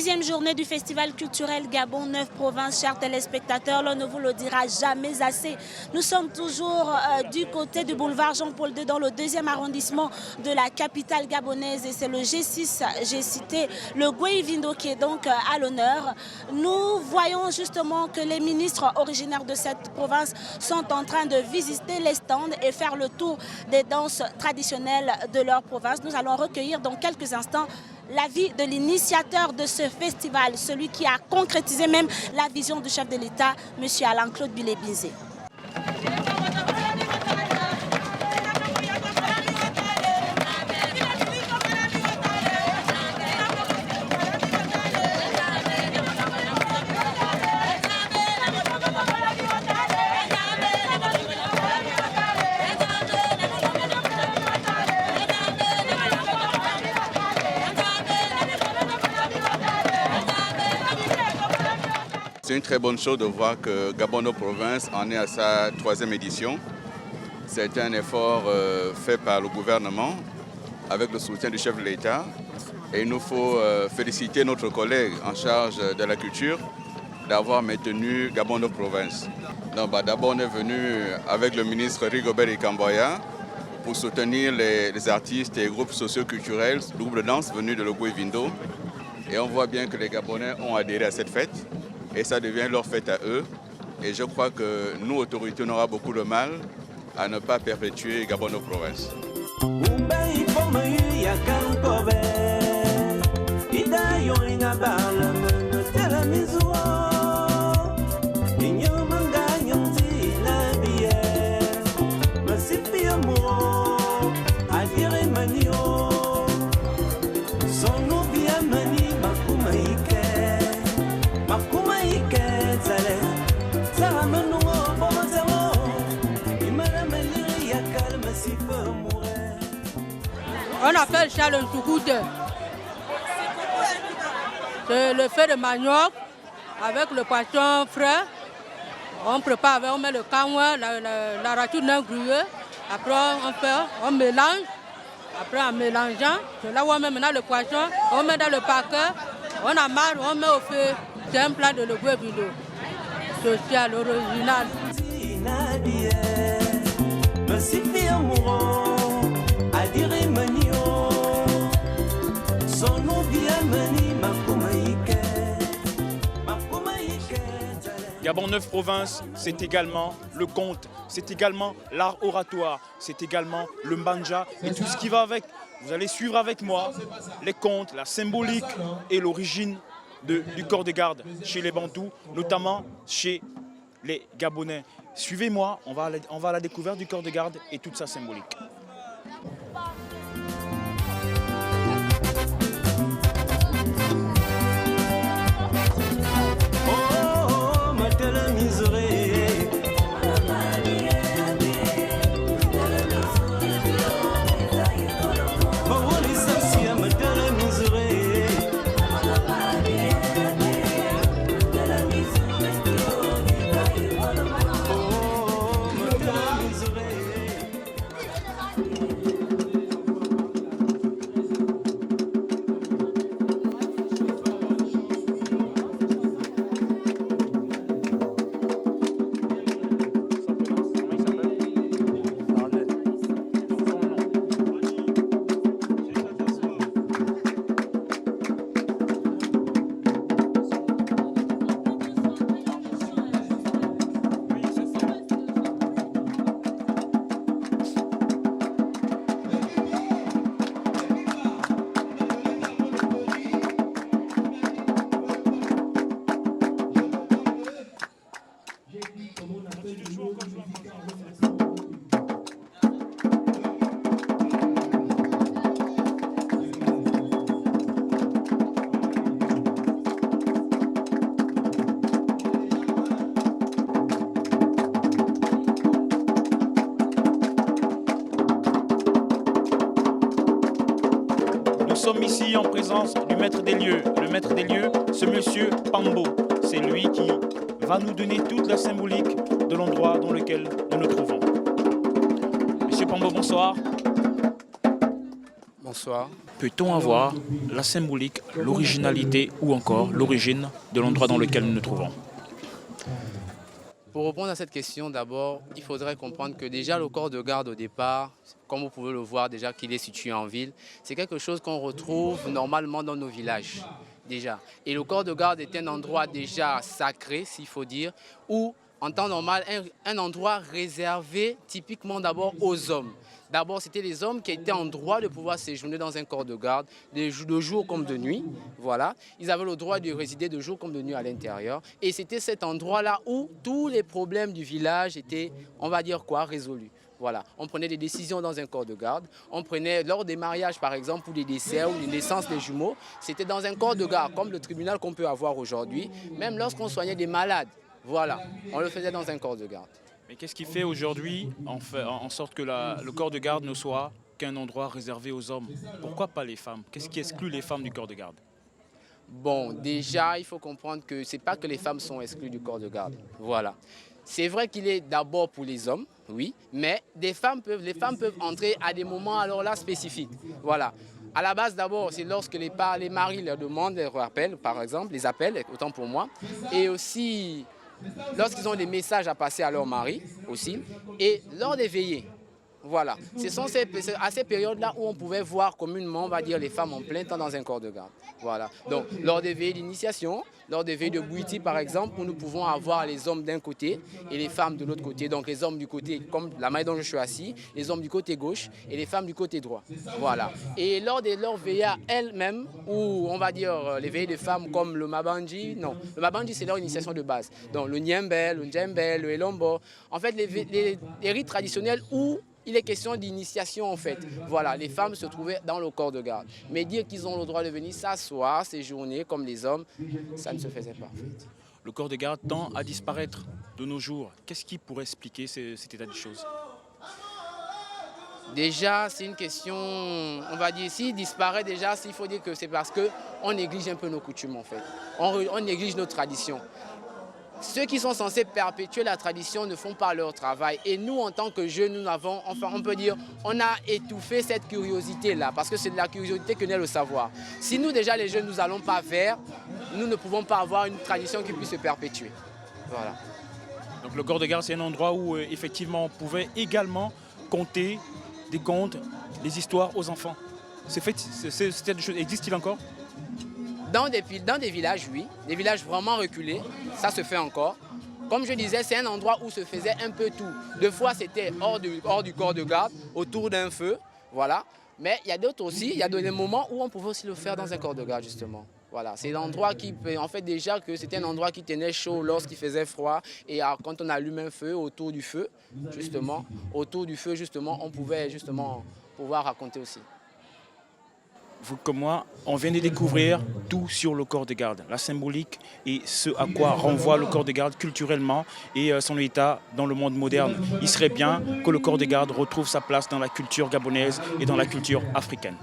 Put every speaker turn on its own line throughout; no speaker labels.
6e journée du festival culturel Gabon 9 provinces, chers téléspectateurs, l'on ne vous le dira jamais assez. Nous sommes toujours du côté du boulevard Jean-Paul II dans le 2e arrondissement de la capitale gabonaise et c'est le G6, j'ai cité le Goué-Vindo qui est donc à l'honneur. Nous voyons justement que les ministres originaires de cette province sont en train de visiter les stands et faire le tour des danses traditionnelles de leur province. Nous allons recueillir dans quelques instants l'avis de l'initiateur de ce festival, celui qui a concrétisé même la vision du chef de l'État, M. Alain-Claude Bilé-Bizé.
C'est une très bonne chose de voir que Gabon 9 provinces en est à sa 3e édition. C'est un effort fait par le gouvernement avec le soutien du chef de l'État. Et il nous faut féliciter notre collègue en charge de la culture d'avoir maintenu Gabon 9 provinces. D'abord, on est venu avec le ministre Rigobert Ikamboya pour soutenir les artistes et groupes socio-culturels, le groupe de danse venu de Goué-Vindo. Et on voit bien que les Gabonais ont adhéré à cette fête. Et ça devient leur fête à eux. Et je crois que nous, autorités, on aura beaucoup de mal à ne pas perpétuer Gabon 9 provinces.
On appelle ça le Toukoute. C'est le fait de manioc avec le poisson frais. On prépare, on met le caoua, la rature d'un gruyère. Après on mélange. Après en mélangeant, c'est là où on met maintenant le poisson, on met dans le paquet, on amarre, on met au feu. C'est un plat de le Goué-Vindo. Social, original.
Gabon 9 provinces, c'est également le conte, c'est également l'art oratoire, c'est également le mbanja et tout ce qui va avec. Vous allez suivre avec moi les contes, la symbolique et l'origine du corps de garde chez les Bantous, notamment chez les Gabonais. Suivez-moi, on va à la découverte du corps de garde et toute sa symbolique. Nous sommes ici en présence du maître des lieux. Le maître des lieux, ce monsieur Pambo. C'est lui qui va nous donner toute la symbolique de l'endroit dans lequel nous nous trouvons. Monsieur Pambo, bonsoir.
Bonsoir.
peut-on avoir la symbolique, l'originalité ou encore l'origine de l'endroit dans lequel nous nous trouvons?
Pour répondre à cette question, d'abord, il faudrait comprendre que déjà le corps de garde au départ, comme vous pouvez le voir déjà qu'il est situé en ville, c'est quelque chose qu'on retrouve normalement dans nos villages déjà. Et le corps de garde est un endroit déjà sacré, s'il faut dire, où en temps normal, un endroit réservé typiquement d'abord aux hommes. D'abord, c'était les hommes qui étaient en droit de pouvoir séjourner dans un corps de garde, de jour comme de nuit. Voilà. Ils avaient le droit de résider de jour comme de nuit à l'intérieur. Et c'était cet endroit-là où tous les problèmes du village étaient, on va dire quoi, résolus. Voilà. On prenait des décisions dans un corps de garde. On prenait, lors des mariages par exemple, ou des décès ou des naissances des jumeaux, c'était dans un corps de garde, comme le tribunal qu'on peut avoir aujourd'hui. Même lorsqu'on soignait des malades, voilà, on le faisait dans un corps de garde.
Mais qu'est-ce qui fait aujourd'hui en sorte que le corps de garde ne soit qu'un endroit réservé aux hommes? Pourquoi pas les femmes? Qu'est-ce qui exclut les femmes du corps de garde?
Bon, déjà, il faut comprendre que ce n'est pas que les femmes sont exclues du corps de garde. Voilà. C'est vrai qu'il est d'abord pour les hommes, oui, mais les femmes peuvent entrer à des moments alors là spécifiques. Voilà. À la base, d'abord, c'est lorsque les maris leur demandent, leur rappellent, par exemple, les appellent, autant pour moi, et aussi lorsqu'ils ont des messages à passer à leur mari aussi, et lors des veillées. Voilà. Ce sont à ces périodes-là où on pouvait voir communément, on va dire, les femmes en plein temps dans un corps de garde. Voilà. Donc, lors des veillées d'initiation, lors des veillées de Bouiti, par exemple, où nous pouvons avoir les hommes d'un côté et les femmes de l'autre côté. Donc, les hommes du côté, comme la manière dont je suis assis, les hommes du côté gauche et les femmes du côté droit. Voilà. Et lors de leurs veillées à elles-mêmes, où on va dire les veillées de femmes comme le Mabandji, non, le Mabandji, c'est leur initiation de base. Donc, le Nyembe, le Ndjembe, le Elombo. En fait, les rites traditionnels où il est question d'initiation en fait. Voilà, les femmes se trouvaient dans le corps de garde. Mais dire qu'ils ont le droit de venir s'asseoir, séjourner comme les hommes, ça ne se faisait pas en fait.
Le corps de garde tend à disparaître de nos jours. Qu'est-ce qui pourrait expliquer cet état de choses?
Déjà, c'est une question, on va dire, s'il disparaît déjà, il faut dire que c'est parce qu'on néglige un peu nos coutumes en fait. On néglige nos traditions. Ceux qui sont censés perpétuer la tradition ne font pas leur travail. Et nous, en tant que jeunes, nous avons, enfin, on peut dire, on a étouffé cette curiosité-là, parce que c'est de la curiosité que naît le savoir. Si nous, déjà, les jeunes, nous n'allons pas vers, nous ne pouvons pas avoir une tradition qui puisse se perpétuer. Voilà.
Donc le corps de garde, c'est un endroit où, effectivement, on pouvait également conter des contes, des histoires aux enfants. Existe-t-il encore?
Dans des villages, oui. Des villages vraiment reculés, ça se fait encore. Comme je disais, c'est un endroit où se faisait un peu tout. Deux fois, c'était hors du corps de garde, autour d'un feu. Voilà. Mais il y a d'autres aussi, il y a des moments où on pouvait aussi le faire dans un corps de garde, justement. Voilà. C'est l'endroit qui, en fait, déjà que c'était un endroit qui tenait chaud lorsqu'il faisait froid. Et quand on allume un feu, autour du feu, justement, on pouvait justement pouvoir raconter aussi.
Vous comme moi, on vient de découvrir tout sur le corps de garde, la symbolique et ce à quoi renvoie le corps de garde culturellement et son état dans le monde moderne. Il serait bien que le corps de garde retrouve sa place dans la culture gabonaise et dans la culture africaine.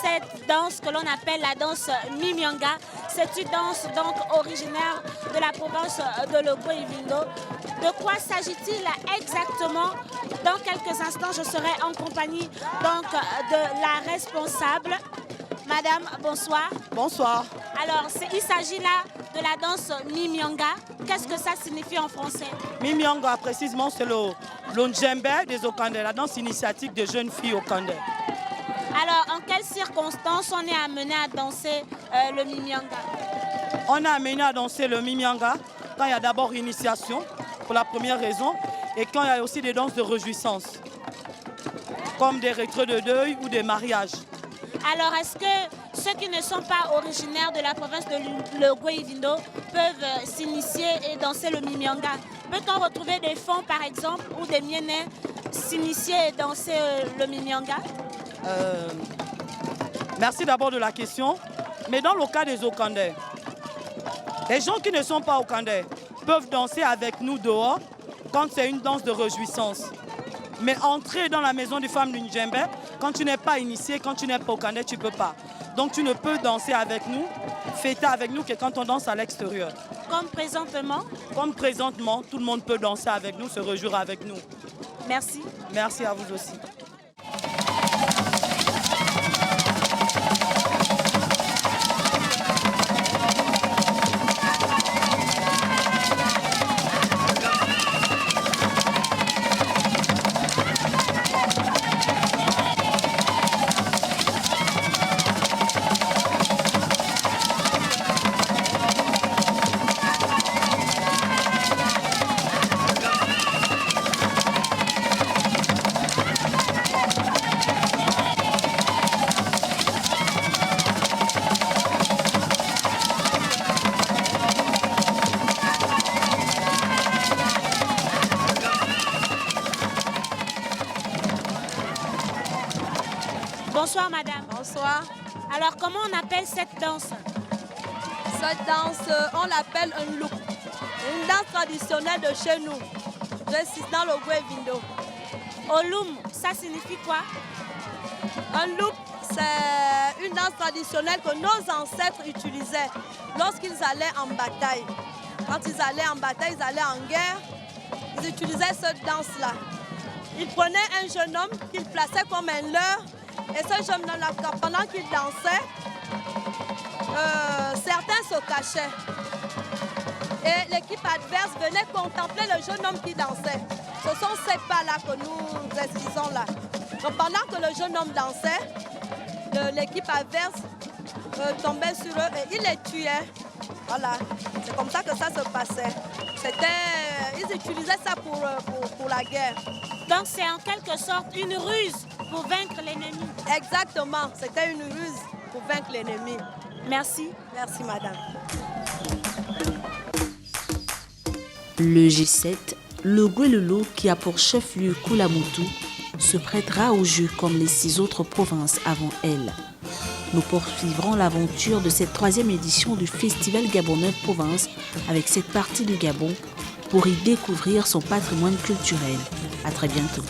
cette danse que l'on appelle la danse Mimianga. C'est une danse donc originaire de la province de Logbo-Ivindo. De quoi s'agit-il exactement? Dans quelques instants, je serai en compagnie donc de la responsable. Madame, bonsoir.
Bonsoir.
Alors, il s'agit là de la danse Mimianga. Qu'est-ce que ça signifie en français?
Mimianga, précisément, c'est le Ndjembe des Okandais, la danse initiatique des jeunes filles Okandais.
Alors, en quelles circonstances on est amené à danser le Mimianga?
On est amené à danser le Mimianga quand il y a d'abord initiation, pour la première raison, et quand il y a aussi des danses de réjouissance, comme des retraits de deuil ou des mariages.
Alors, est-ce que ceux qui ne sont pas originaires de la province de Logbo-Ivindo peuvent s'initier et danser le Mimianga? Peut-on retrouver des fonds, par exemple, ou des mienais s'initier et danser le Mimianga?
Merci d'abord de la question. Mais dans le cas des Okandais, les gens qui ne sont pas Okandais peuvent danser avec nous dehors quand c'est une danse de réjouissance. Mais entrer dans la maison des femmes du Ndjembe, quand tu n'es pas initié, quand tu n'es pas Okandais, tu ne peux pas. Donc tu ne peux danser avec nous, fêter avec nous que quand on danse à l'extérieur.
Comme présentement?
Comme présentement, tout le monde peut danser avec nous, se réjouir avec nous.
Merci.
Merci à vous aussi.
Bonsoir madame.
Bonsoir.
Alors comment on appelle cette danse?
Cette danse, on l'appelle un look. Une danse traditionnelle de chez nous. Je suis dans le Logbo-Ivindo.
Olum, ça signifie quoi?
Un look, c'est une danse traditionnelle que nos ancêtres utilisaient lorsqu'ils allaient en bataille. Quand ils allaient en bataille, ils allaient en guerre, ils utilisaient cette danse-là. Ils prenaient un jeune homme qu'ils plaçaient comme un leurre. Et ce jeune homme-là, pendant qu'il dansait, certains se cachaient. Et l'équipe adverse venait contempler le jeune homme qui dansait. Ce sont ces pas-là que nous esquissons là. Donc pendant que le jeune homme dansait, l'équipe adverse tombait sur eux et il les tuait. Voilà, c'est comme ça que ça se passait. Ils utilisaient ça pour la guerre.
Donc c'est en quelque sorte une ruse pour vaincre l'ennemi.
Exactement, c'était une ruse pour vaincre l'ennemi.
Merci.
Merci madame.
Le G7, le Gwelelo qui a pour chef-lieu Koulamoutou, se prêtera au jeu comme les 6 autres provinces avant elle. Nous poursuivrons l'aventure de cette 3e édition du Festival Gabon 9 Provinces avec cette partie du Gabon pour y découvrir son patrimoine culturel. À très bientôt.